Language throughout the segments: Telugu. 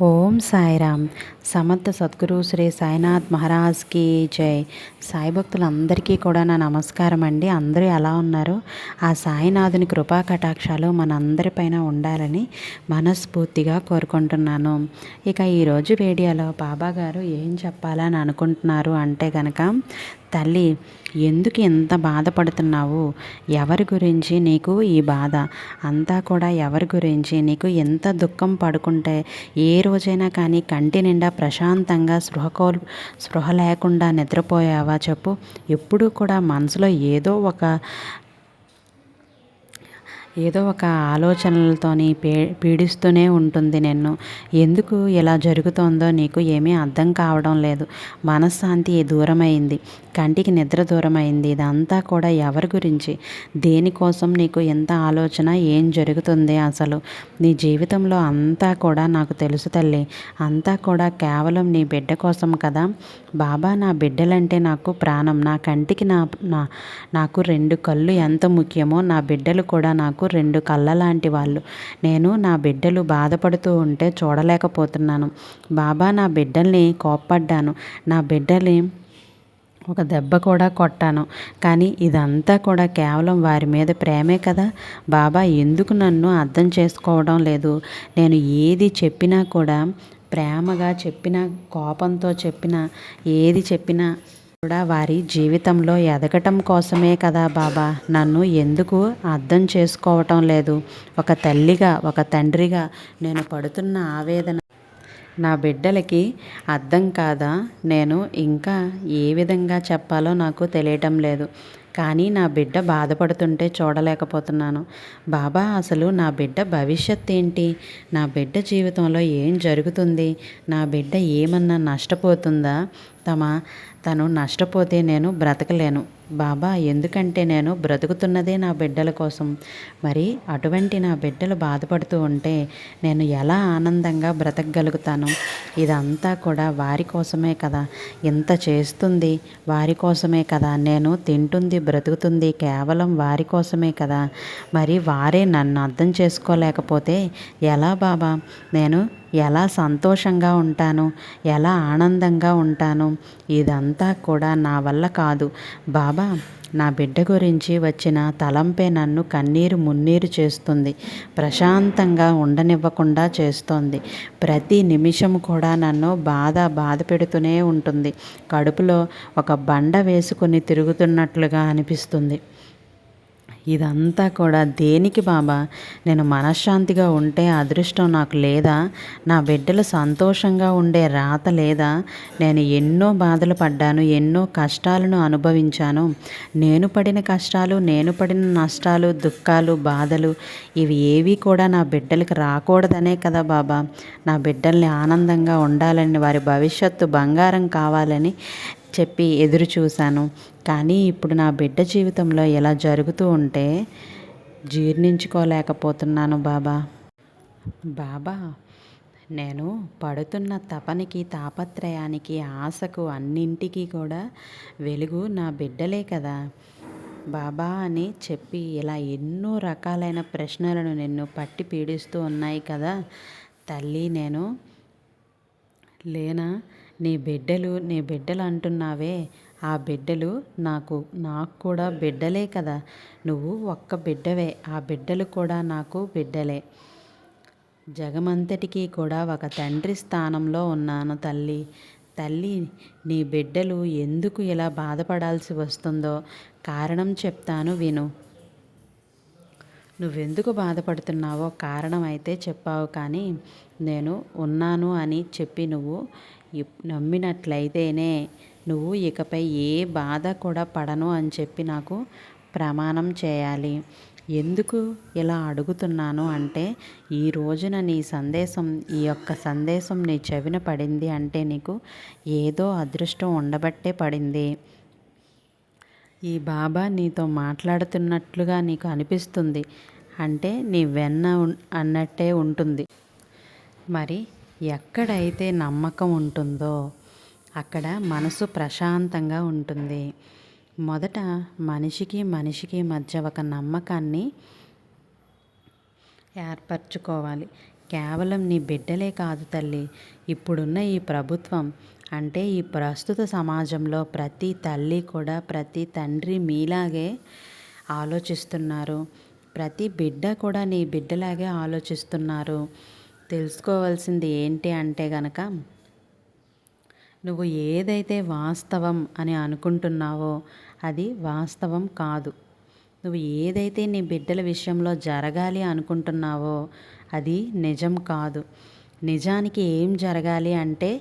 ఓం సాయిరామ్. సమర్థ సద్గురు శ్రీ సాయినాథ్ మహారాజ్కి జై. సాయి భక్తులందరికీ కూడా నా నమస్కారం అండి. అందరూ ఎలా ఉన్నారు? ఆ సాయినాథుని కృపా కటాక్షాలు మనందరిపైన ఉండాలని మనస్ఫూర్తిగా కోరుకుంటున్నాను. ఇక ఈరోజు వీడియోలో బాబా గారు ఏం చెప్పాలని అనుకుంటున్నారు అంటే కనుక, తల్లి ఎందుకు ఎంత బాధపడుతున్నావు? ఎవరి గురించి నీకు ఈ బాధ అంతా కూడా? ఎవరి గురించి నీకు ఎంత దుఃఖం పడుకుంటే ఏ రోజైనా కానీ కంటి నిండా ప్రశాంతంగా స్పృహ లేకుండా నిద్రపోయావా చెప్పు? ఎప్పుడూ కూడా మనసులో ఏదో ఒక ఆలోచనలతోని పీడిస్తూనే ఉంటుంది నిన్ను. ఎందుకు ఇలా జరుగుతోందో నీకు ఏమీ అర్థం కావడం లేదు. మనశ్శాంతి దూరమైంది, కంటికి నిద్ర దూరమైంది. ఇదంతా కూడా ఎవరి గురించి, దేనికోసం నీకు ఎంత ఆలోచన? ఏం జరుగుతుంది అసలు నీ జీవితంలో? అంతా కూడా నాకు తెలుసు తల్లి. అంతా కూడా కేవలం నీ బిడ్డ కోసం కదా. బాబా, నా బిడ్డలంటే నాకు ప్రాణం. నా కంటికి నాకు 2 కళ్ళు ఎంత ముఖ్యమో, నా బిడ్డలు కూడా నాకు 2 కళ్ళ లాంటి వాళ్ళు. నేను నా బిడ్డలు బాధపడుతూ ఉంటే చూడలేకపోతున్నాను. బాబా, నా బిడ్డల్ని కోప్పడ్డాను, నా బిడ్డల్ని ఒక దెబ్బ కూడా కొట్టాను. కానీ ఇదంతా కూడా కేవలం వారి మీద ప్రేమే కదా. బాబా ఎందుకు నన్ను అర్థం చేసుకోవడం లేదు? నేను ఏది చెప్పినా కూడా ప్రేమగా చెప్పినా, కోపంతో చెప్పినా, ఏది చెప్పినా కూడా వారి జీవితంలో ఎదగటం కోసమే కదా బాబా. నన్ను ఎందుకు అర్థం చేసుకోవటం లేదు? ఒక తల్లిగా, ఒక తండ్రిగా నేను పడుతున్న ఆవేదన నా బిడ్డలకి అర్థం కాదా? నేను ఇంకా ఏ విధంగా చెప్పాలో నాకు తెలియటం లేదు. కానీ నా బిడ్డ బాధపడుతుంటే చూడలేకపోతున్నాను. బాబా, అసలు నా బిడ్డ భవిష్యత్ ఏంటి? నా బిడ్డ జీవితంలో ఏం జరుగుతుంది? నా బిడ్డ ఏమన్నా నష్టపోతుందా? తను నష్టపోతే నేను బ్రతకలేను బాబా. ఎందుకంటే నేను బ్రతుకుతున్నదే నా బిడ్డల కోసం. మరి అటువంటి నా బిడ్డలు బాధపడుతూ ఉంటే నేను ఎలా ఆనందంగా బ్రతకగలుగుతాను? ఇదంతా కూడా వారి కోసమే కదా. ఇంత చేస్తుంది వారి కోసమే కదా. నేను తింటుంది, బ్రతుకుతుంది కేవలం వారి కోసమే కదా. మరి వారే నన్ను అర్థం చేసుకోలేకపోతే ఎలా బాబా? నేను ఎలా సంతోషంగా ఉంటాను? ఎలా ఆనందంగా ఉంటాను? ఇదంతా కూడా నా వల్ల కాదు బాబా. నా బిడ్డ గురించి వచ్చిన తలంపే నన్ను కన్నీరు మున్నీరు చేస్తుంది, ప్రశాంతంగా ఉండనివ్వకుండా చేస్తోంది. ప్రతి నిమిషం కూడా నన్ను బాధ పెడుతూనే ఉంటుంది. కడుపులో ఒక బండ వేసుకుని తిరుగుతున్నట్లుగా అనిపిస్తుంది. ఇదంతా కూడా దేనికి బాబా? నేను మనశ్శాంతిగా ఉంటే అదృష్టం నాకు లేదా? నా బిడ్డలు సంతోషంగా ఉండే రాత లేదా? నేను ఎన్నో బాధలు పడ్డాను, ఎన్నో కష్టాలను అనుభవించాను. నేను పడిన కష్టాలు, నేను పడిన నష్టాలు, దుఃఖాలు, బాధలు ఇవి ఏవి కూడా నా బిడ్డలకి రాకూడదనే కదా బాబా. నా బిడ్డల్ని ఆనందంగా ఉండాలని, వారి భవిష్యత్తు బంగారం కావాలని చెప్పి ఎదురు చూశాను. కానీ ఇప్పుడు నా బిడ్డ జీవితంలో ఇలా జరుగుతూ ఉంటే జీర్ణించుకోలేకపోతున్నాను బాబా. బాబా, నేను పడుతున్న తపనికి, తాపత్రయానికి, ఆశకు అన్నింటికీ కూడా వెలుగు నా బిడ్డలే కదా బాబా అని చెప్పి ఇలా ఎన్నో రకాలైన ప్రశ్నలను నిన్ను పట్టి పీడిస్తూ ఉన్నాయి కదా తల్లి. నేను లేనా? నీ బిడ్డలు అంటున్నావే, ఆ బిడ్డలు నాకు కూడా బిడ్డలే కదా. నువ్వు ఒక్క బిడ్డవే, ఆ బిడ్డలు కూడా నాకు బిడ్డలే. జగమంతటికీ కూడా ఒక తండ్రి స్థానంలో ఉన్నాను తల్లి. నీ బిడ్డలు ఎందుకు ఇలా బాధపడాల్సి వస్తుందో కారణం చెప్తాను విను. నువ్వెందుకు బాధపడుతున్నావో కారణం అయితే చెప్పావు, కానీ నేను ఉన్నాను అని చెప్పి నువ్వు నమ్మినట్లయితేనే నువ్వు ఇకపై ఏ బాధ కూడా పడను అని చెప్పి నాకు ప్రమాణం చేయాలి. ఎందుకు ఇలా అడుగుతున్నాను అంటే, ఈ రోజున ఈ యొక్క సందేశం నీ చెవిన పడింది అంటే నీకు ఏదో అదృష్టం ఉండబట్టే పడింది. ఈ బాబా నీతో మాట్లాడుతున్నట్లుగా నీకు అనిపిస్తుంది అంటే నీ వెన్న అన్నట్టే ఉంటుంది. మరి ఎక్కడైతే నమ్మకం ఉంటుందో అక్కడ మనసు ప్రశాంతంగా ఉంటుంది. మొదట మనిషికి మధ్య ఒక నమ్మకాన్ని ఏర్పరచుకోవాలి. కేవలం నీ బిడ్డలే కాదు తల్లి, ఇప్పుడున్న ఈ ప్రభుత్వం అంటే ఈ ప్రస్తుత సమాజంలో ప్రతి తల్లి కూడా ప్రతి తండ్రి మీలాగే ఆలోచిస్తున్నారు. ప్రతి బిడ్డ కూడా నీ బిడ్డలాగే ఆలోచిస్తున్నారు. తెలుసుకోవాల్సింది ఏంటి అంటే గనక, నువ్వు ఏదైతే వాస్తవం అని అనుకుంటున్నావో అది వాస్తవం కాదు. నువ్వు ఏదైతే నీ బిడ్డల విషయంలో జరగాలి అనుకుంటున్నావో అది నిజం కాదు. నిజానికి ఏం జరగాలి అంటే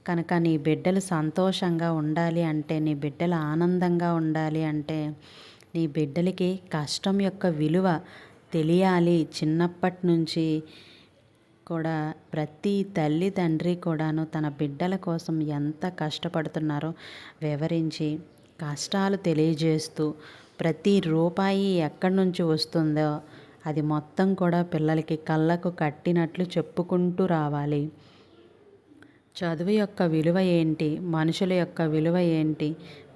కనుక నీ బిడ్డలు సంతోషంగా ఉండాలి అంటే, నీ బిడ్డలు ఆనందంగా ఉండాలి అంటే, నీ బిడ్డలకి కష్టం యొక్క విలువ తెలియాలి. చిన్నప్పటి నుంచి కూడా ప్రతి తల్లి తండ్రి కూడాను తన బిడ్డల కోసం ఎంత కష్టపడుతున్నారో వివరించి, కష్టాలు తెలియజేస్తూ, ప్రతి రూపాయి ఎక్కడి నుంచి వస్తుందో అది మొత్తం కూడా పిల్లలకి కళ్ళకు కట్టినట్లు చెప్పుకుంటూ రావాలి. చదువు యొక్క విలువ ఏంటి, మనుషుల యొక్క విలువ ఏంటి,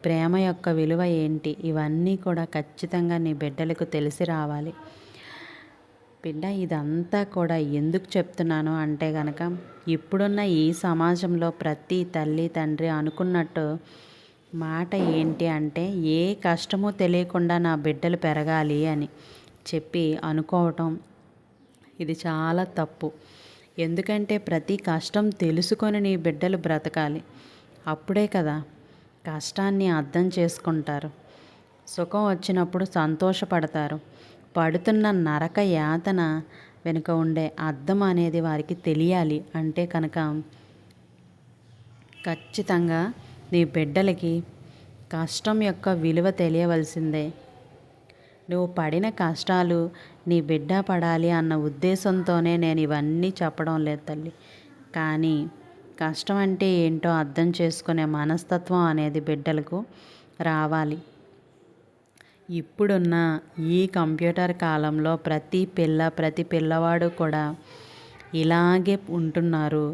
ప్రేమ యొక్క విలువ ఏంటి, ఇవన్నీ కూడా ఖచ్చితంగా నీ బిడ్డలకు తెలిసి రావాలి. బిడ్డ, ఇదంతా కూడా ఎందుకు చెప్తున్నాను అంటే గనక, ఇప్పుడున్న ఈ సమాజంలో ప్రతి తల్లి తండ్రి అనుకున్నట్టు మాట ఏంటి అంటే, ఏ కష్టమూ తెలియకుండా నా బిడ్డలు పెరగాలి అని చెప్పి అనుకోవటం ఇది చాలా తప్పు. ఎందుకంటే ప్రతి కష్టం తెలుసుకొని నీ బిడ్డలు బ్రతకాలి. అప్పుడే కదా కష్టాన్ని అర్థం చేసుకుంటారు. సుఖం వచ్చినప్పుడు సంతోషపడతారు. పడుతున్న నరక యాతన వెనుక ఉండే అర్థం అనేది వారికి తెలియాలి. అంటే కనుక ఖచ్చితంగా నీ బిడ్డలకి కష్టం యొక్క విలువ తెలియవలసిందే. నువ్వు పడిన కష్టాలు నీ బిడ్డ పడాలి అన్న ఉద్దేశంతోనే నేను ఇవన్నీ చెప్పడం లేదు తల్లి. కానీ కష్టం అంటే ఏంటో అర్థం చేసుకునే మనస్తత్వం అనేది బిడ్డలకు రావాలి. ఇప్పుడున్న ఈ కంప్యూటర్ కాలంలో ప్రతి పిల్లవాడు కూడా ఇలాగే ఉంటున్నారు.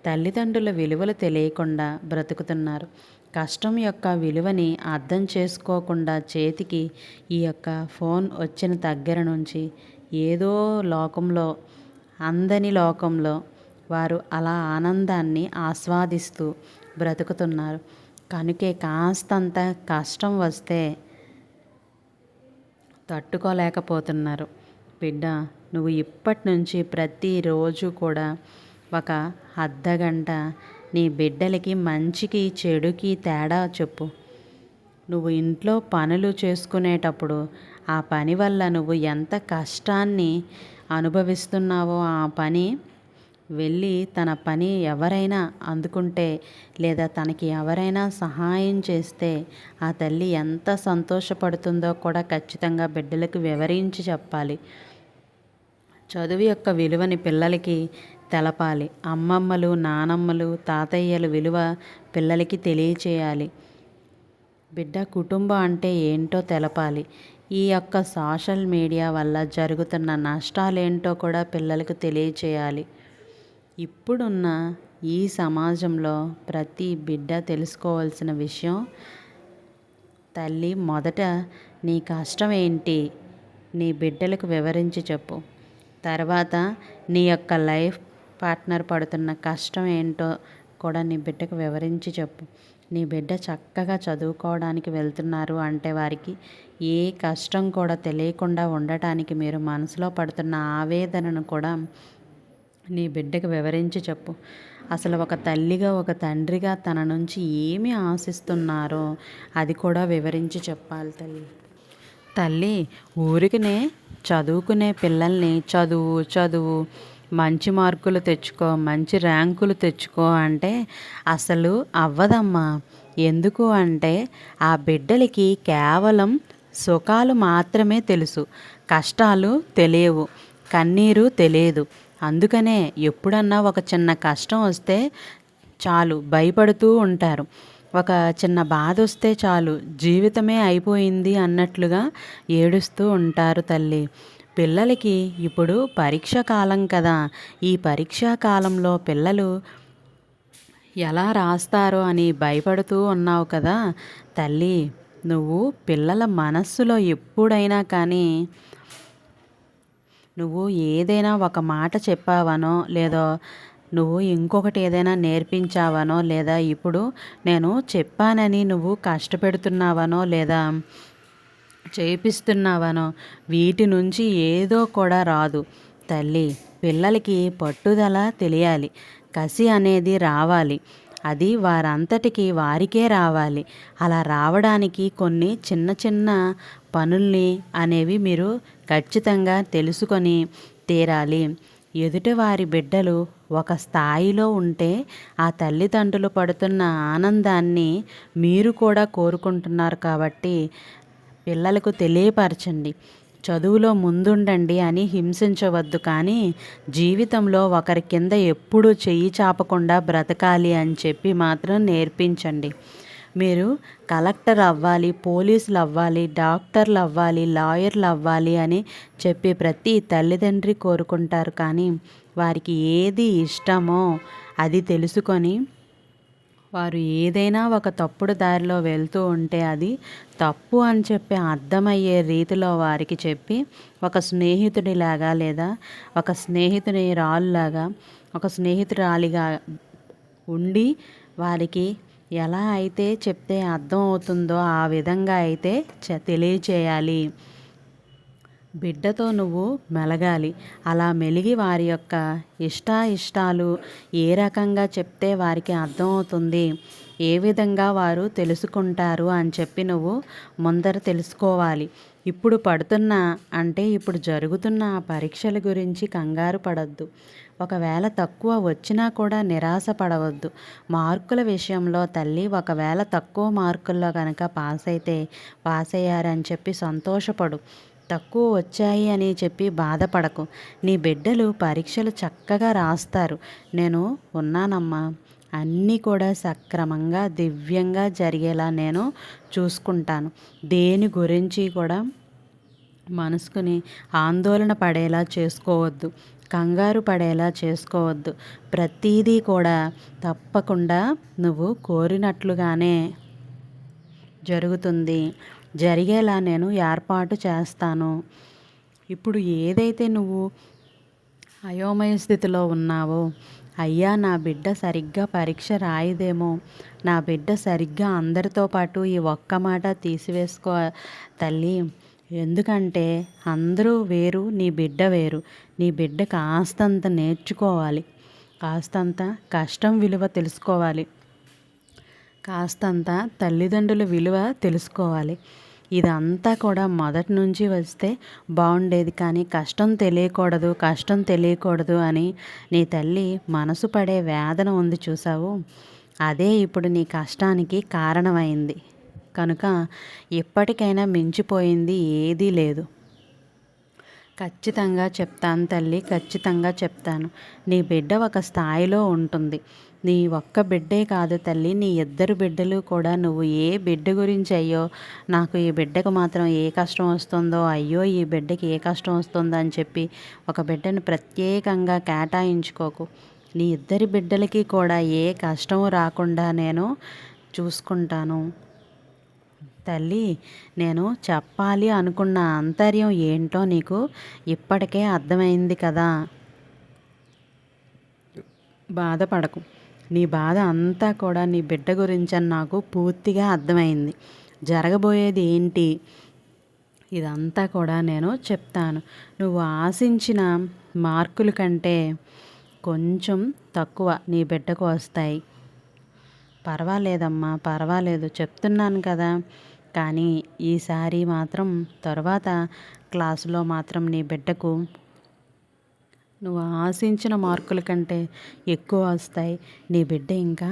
తల్లిదండ్రుల విలువలు తెలియకుండా బ్రతుకుతున్నారు. కష్టం యొక్క విలువని అర్థం చేసుకోకుండా చేతికి ఈ యొక్క ఫోన్ వచ్చిన దగ్గర నుంచి ఏదో లోకంలో, అందని లోకంలో వారు అలా ఆనందాన్ని ఆస్వాదిస్తూ బ్రతుకుతున్నారు. కనుకే కాస్తంత కష్టం వస్తే తట్టుకోలేకపోతున్నారు. బిడ్డ, నువ్వు ఇప్పటి నుంచి ప్రతిరోజు కూడా ఒక అర్ధగంట నీ బిడ్డలకి మంచికి చెడుకి తేడా చెప్పు. నువ్వు ఇంట్లో పనులు చేసుకునేటప్పుడు ఆ పని వల్ల నువ్వు ఎంత కష్టాన్ని అనుభవిస్తున్నావో ఆ పని వెళ్ళి తన పని ఎవరైనా అందుకుంటే లేదా తనకి ఎవరైనా సహాయం చేస్తే ఆ తల్లి ఎంత సంతోషపడుతుందో కూడా ఖచ్చితంగా బిడ్డలకు వివరించి చెప్పాలి. చదువు యొక్క విలువని పిల్లలకి తెలపాలి. అమ్మమ్మలు, నానమ్మలు, తాతయ్యల విలువ పిల్లలకి తెలియచేయాలి. బిడ్డ, కుటుంబం అంటే ఏంటో తెలపాలి. ఈ యొక్క సోషల్ మీడియా వల్ల జరుగుతున్న నష్టాలేంటో కూడా పిల్లలకు తెలియచేయాలి. ఇప్పుడున్న ఈ సమాజంలో ప్రతి బిడ్డ తెలుసుకోవాల్సిన విషయం, తల్లి మొదట నీ కష్టం ఏంటి నీ బిడ్డలకు వివరించి చెప్పు. తర్వాత నీ యొక్క లైఫ్ పార్ట్నర్ పడుతున్న కష్టం ఏంటో కూడా నీ బిడ్డకు వివరించి చెప్పు. నీ బిడ్డ చక్కగా చదువుకోవడానికి వెళ్తున్నారు అంటే వారికి ఏ కష్టం కూడా తెలియకుండా ఉండటానికి మీరు మనసులో పడుతున్న ఆవేదనను కూడా నీ బిడ్డకు వివరించి చెప్పు. అసలు ఒక తల్లిగా ఒక తండ్రిగా తన నుంచి ఏమి ఆశిస్తున్నారో అది కూడా వివరించి చెప్పాలి తల్లి. తల్లి ఊరికనే చదువుకునే పిల్లల్ని చదువు మంచి మార్కులు తెచ్చుకో, మంచి ర్యాంకులు తెచ్చుకో అంటే అసలు అవ్వదమ్మా. ఎందుకు అంటే ఆ బిడ్డలకి కేవలం సుఖాలు మాత్రమే తెలుసు, కష్టాలు తెలియవు, కన్నీరు తెలియదు. అందుకనే ఎప్పుడన్నా ఒక చిన్న కష్టం వస్తే చాలు భయపడుతూ ఉంటారు. ఒక చిన్న బాధ వస్తే చాలు జీవితమే అయిపోయింది అన్నట్లుగా ఏడుస్తూ ఉంటారు తల్లి. పిల్లలకి ఇప్పుడు పరీక్ష కాలం కదా, ఈ పరీక్షా కాలంలో పిల్లలు ఎలా రాస్తారో అని భయపడుతూ ఉన్నావు కదా తల్లి. నువ్వు పిల్లల మనస్సులో ఎప్పుడైనా కానీ నువ్వు ఏదైనా ఒక మాట చెప్పావనో లేదా నువ్వు ఇంకొకటి ఏదైనా నేర్పించావనో లేదా ఇప్పుడు నేను చెప్పానని నువ్వు కష్టపెడుతున్నావనో లేదా చేపిస్తున్నావనో వీటి నుంచి ఏదో కూడా రాదు తల్లి. పిల్లలకి పట్టుదల తెలియాలి, కసి అనేది రావాలి. అది వారంతటికి వారికే రావాలి. అలా రావడానికి కొన్ని చిన్న చిన్న పనుల్ని అనేవి మీరు ఖచ్చితంగా తెలుసుకొని తీరాలి. ఎదుటివారి బిడ్డలు ఒక స్థాయిలో ఉంటే ఆ తల్లిదండ్రులు పడుతున్న ఆనందాన్ని మీరు కూడా కోరుకుంటున్నారు కాబట్టి పిల్లలకు తెలియపరచండి. చదువులో ముందుండండి అని హింసించవద్దు, కానీ జీవితంలో ఒకరి కింద ఎప్పుడూ చెయ్యి చాపకుండా బ్రతకాలి అని చెప్పి మాత్రం నేర్పించండి. మీరు కలెక్టర్ అవ్వాలి, పోలీసులు అవ్వాలి, డాక్టర్లు అవ్వాలి, లాయర్లు అవ్వాలి అని చెప్పి ప్రతి తల్లిదండ్రి కోరుకుంటారు. కానీ వారికి ఏది ఇష్టమో అది తెలుసుకొని వారు ఏదైనా ఒక తప్పుడు దారిలో వెళ్తూ ఉంటే అది తప్పు అని చెప్పి అర్థమయ్యే రీతిలో వారికి చెప్పి ఒక స్నేహితుడిలాగా లేదా ఒక స్నేహితుని రాళ్ళలాగా ఒక స్నేహితురాలిగా ఉండి వారికి ఎలా అయితే చెప్తే అర్థం అవుతుందో ఆ విధంగా అయితే తెలియచేయాలి. బిడ్డతో నువ్వు మెలగాలి. అలా మెలిగి వారి యొక్క ఇష్టాలు ఏ రకంగా చెప్తే వారికి అర్థమవుతుంది, ఏ విధంగా వారు తెలుసుకుంటారు అని చెప్పి నువ్వు ముందర తెలుసుకోవాలి. ఇప్పుడు ఇప్పుడు జరుగుతున్న పరీక్షల గురించి కంగారు పడద్దు. ఒకవేళ తక్కువ వచ్చినా కూడా నిరాశ పడవద్దు. మార్కుల విషయంలో తల్లి ఒకవేళ తక్కువ మార్కుల్లో కనుక పాస్ అయ్యారని చెప్పి సంతోషపడు. తక్కువ వచ్చాయి అని చెప్పి బాధపడకు. నీ బిడ్డలు పరీక్షలు చక్కగా రాస్తారు. నేను ఉన్నానమ్మా. అన్నీ కూడా సక్రమంగా దివ్యంగా జరిగేలా నేను చూసుకుంటాను. దేని గురించి కూడా మనసుకుని ఆందోళన పడేలా చేసుకోవద్దు, కంగారు పడేలా చేసుకోవద్దు. ప్రతీదీ కూడా తప్పకుండా నువ్వు కోరినట్లుగానే జరుగుతుంది. జరిగేలా నేను ఏర్పాటు చేస్తాను. ఇప్పుడు ఏదైతే నువ్వు అయోమయ స్థితిలో ఉన్నావో, అయ్యా నా బిడ్డ సరిగ్గా పరీక్ష రాయదేమో, నా బిడ్డ సరిగ్గా అందరితో పాటు ఈ ఒక్క మాట తీసివేసుకో తల్లి. ఎందుకంటే అందరూ వేరు, నీ బిడ్డ వేరు. నీ బిడ్డ కాస్తంత నేర్చుకోవాలి, కాస్తంత కష్టం విలువ తెలుసుకోవాలి, కాస్తంత తల్లిదండ్రుల విలువ తెలుసుకోవాలి. ఇదంతా కూడా మొదటి నుంచి వస్తే బాగుండేది. కానీ కష్టం తెలియకూడదు అని నీ తల్లి మనసు పడే వేదన ఉంది చూసావు, అదే ఇప్పుడు నీ కష్టానికి కారణమైంది. కనుక ఎప్పటికైనా మించిపోయింది ఏదీ లేదు. ఖచ్చితంగా చెప్తాను తల్లి, ఖచ్చితంగా చెప్తాను. నీ బిడ్డ ఒక స్థాయిలో ఉంటుంది. నీ ఒక్క బిడ్డే కాదు తల్లి, నీ ఇద్దరు బిడ్డలు కూడా. నువ్వు ఏ బిడ్డ గురించి అయ్యో నాకు ఈ బిడ్డకు మాత్రం ఏ కష్టం వస్తుందో, అయ్యో ఈ బిడ్డకి ఏ కష్టం వస్తుందో అని చెప్పి ఒక బిడ్డను ప్రత్యేకంగా కేటాయించుకోకు. నీ ఇద్దరి బిడ్డలకి కూడా ఏ కష్టం రాకుండా నేను చూసుకుంటాను తల్లి. నేను చెప్పాలి అనుకున్న ఆంతర్యం ఏంటో నీకు ఇప్పటికే అర్థమైంది కదా. బాధపడకు. నీ బాధ అంతా కూడా నీ బిడ్డ గురించి అని నాకు పూర్తిగా అర్థమైంది. జరగబోయేది ఏంటి ఇదంతా కూడా నేను చెప్తాను. నువ్వు ఆశించిన మార్కుల కంటే కొంచెం తక్కువ నీ బిడ్డకు వస్తాయి. పర్వాలేదమ్మా, పర్వాలేదు చెప్తున్నాను కదా. కానీ ఈసారి మాత్రం తర్వాత క్లాసులో మాత్రం నీ బిడ్డకు నువ్వు ఆశించిన మార్కుల కంటే ఎక్కువ వస్తాయి. నీ బిడ్డ ఇంకా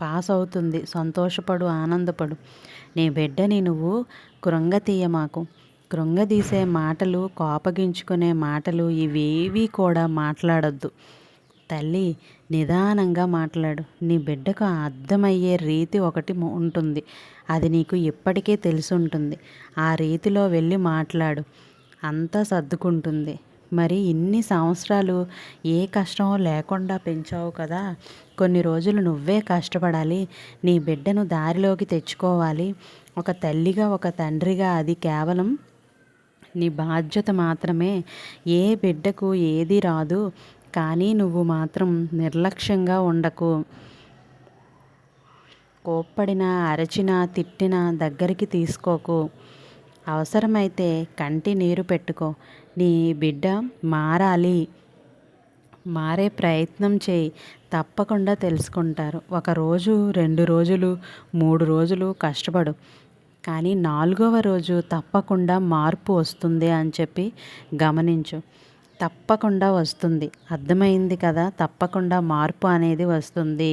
పాస్ అవుతుంది. సంతోషపడు, ఆనందపడు. నీ బిడ్డని నువ్వు కృంగతీయమాకు. కృంగదీసే మాటలు, కోపగించుకునే మాటలు ఇవేవీ కూడా మాట్లాడొద్దు తల్లి. నిదానంగా మాట్లాడు. నీ బిడ్డకు అర్థమయ్యే రీతి ఒకటి ఉంటుంది, అది నీకు ఇప్పటికే తెలిసి ఉంటుంది. ఆ రీతిలో వెళ్ళి మాట్లాడు, అంతా సర్దుకుంటుంది. మరి ఇన్ని సంవత్సరాలు ఏ కష్టం లేకుండా పెంచావు కదా, కొన్ని రోజులు నువ్వే కష్టపడాలి. నీ బిడ్డను దారిలోకి తెచ్చుకోవాలి. ఒక తల్లిగా, ఒక తండ్రిగా అది కేవలం నీ బాధ్యత మాత్రమే. ఏ బిడ్డకు ఏది రాదు, కానీ నువ్వు మాత్రం నిర్లక్ష్యంగా ఉండకు. కోప్పడినా, అరచినా, తిట్టినా దగ్గరికి తీసుకోకు. అవసరమైతే కంటి నీరు పెట్టుకో. నీ బిడ్డ మారాలి, మారే ప్రయత్నం చేయి. తప్పకుండా తెలుసుకుంటారు. ఒక రోజు, 2 రోజులు, 3 రోజులు కష్టపడు, కానీ 4వ రోజు తప్పకుండా మార్పు వస్తుంది అని చెప్పి గమనించు. తప్పకుండా వస్తుంది. అర్థమైంది కదా? తప్పకుండా మార్పు అనేది వస్తుంది.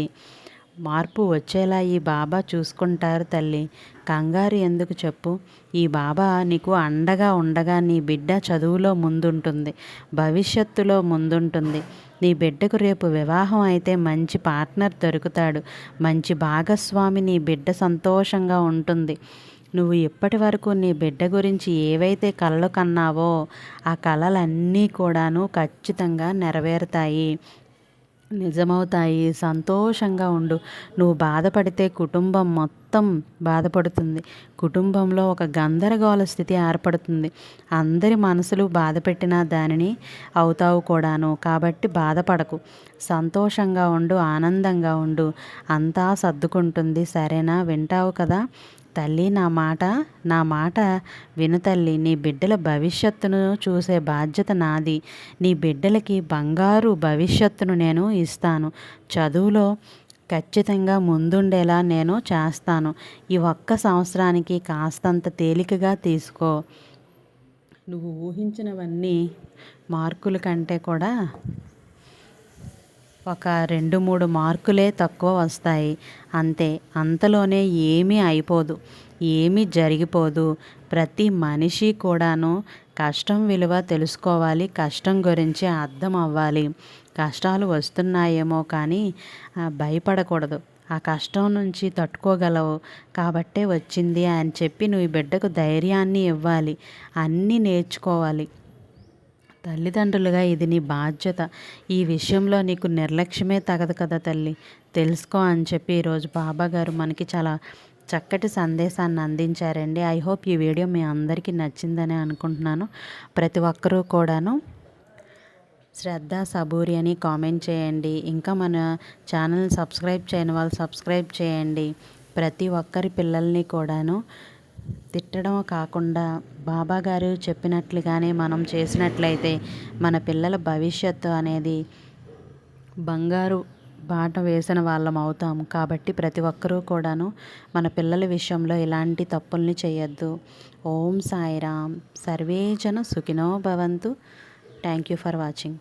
మార్పు వచ్చేలా ఈ బాబా చూసుకుంటారు తల్లి. కంగారు ఎందుకు చెప్పు? ఈ బాబా నీకు అండగా ఉండగా నీ బిడ్డ చదువులో ముందుంటుంది, భవిష్యత్తులో ముందుంటుంది. నీ బిడ్డకు రేపు వివాహం అయితే మంచి పార్ట్నర్ దొరుకుతాడు, మంచి భాగస్వామి. నీ బిడ్డ సంతోషంగా ఉంటుంది. నువ్వు ఇప్పటి వరకు నీ బిడ్డ గురించి ఏవైతే కలలు కన్నావో ఆ కలలన్నీ కూడాను ఖచ్చితంగా నెరవేరుతాయి, నిజమవుతాయి. సంతోషంగా ఉండు. నువ్వు బాధపడితే కుటుంబం మొత్తం బాధపడుతుంది. కుటుంబంలో ఒక గందరగోళ స్థితి ఏర్పడుతుంది. అందరి మనసులు బాధపెట్టిన దానిని అవుతావు కూడాను. కాబట్టి బాధపడకు. సంతోషంగా ఉండు, ఆనందంగా ఉండు. అంతా సర్దుకుంటుంది. సరేనా? వింటావు కదా తల్లి? నా మాట విను తల్లి. నీ బిడ్డల భవిష్యత్తును చూసే బాధ్యత నాది. నీ బిడ్డలకి బంగారు భవిష్యత్తును నేను ఇస్తాను. చదువులో ఖచ్చితంగా ముందుండేలా నేను చేస్తాను. ఈ ఒక్క సంవత్సరానికి కాస్తంత తేలికగా తీసుకో. నువ్వు ఊహించినవన్నీ మార్కుల కంటే కూడా ఒక 2-3 మార్కులే తక్కువ వస్తాయి అంతే. అంతలోనే ఏమీ అయిపోదు, ఏమీ జరిగిపోదు. ప్రతి మనిషి కూడాను కష్టం విలువ తెలుసుకోవాలి, కష్టం గురించి అర్థం అవ్వాలి. కష్టాలు వస్తున్నాయేమో కానీ భయపడకూడదు. ఆ కష్టం నుంచి తట్టుకోగలవు కాబట్టే వచ్చింది అని చెప్పి నువ్వు ఈ బిడ్డకు ధైర్యాన్ని ఇవ్వాలి, అన్నీ నేర్చుకోవాలి. తల్లిదండ్రులుగా ఇది నీ బాధ్యత. ఈ విషయంలో నీకు నిర్లక్ష్యమే తగదు కదా తల్లి. తెలుసుకో అని చెప్పి ఈరోజు బాబా గారు మనకి చాలా చక్కటి సందేశాన్ని అందించారండి. ఐ హోప్ ఈ వీడియో మీ అందరికీ నచ్చిందని అనుకుంటున్నాను. ప్రతి ఒక్కరూ కూడాను శ్రద్ధ సబూరి అని కామెంట్ చేయండి. ఇంకా మన ఛానల్ సబ్స్క్రైబ్ చేయని వాళ్ళు సబ్స్క్రైబ్ చేయండి. ప్రతి ఒక్కరి పిల్లల్ని కూడాను తిట్టడం కాకుండా బాబా గారు చెప్పినట్లుగానే మనం చేసినట్లయితే మన పిల్లల భవిష్యత్తు అనేది బంగారు బాట వేసిన వాళ్ళం అవుతాము. కాబట్టి ప్రతి ఒక్కరూ కూడాను మన పిల్లల విషయంలో ఇలాంటి తప్పుల్ని చేయొద్దు. ఓం సాయిరామ్. సర్వే జన సుఖినో భవంతు. Thank you for watching.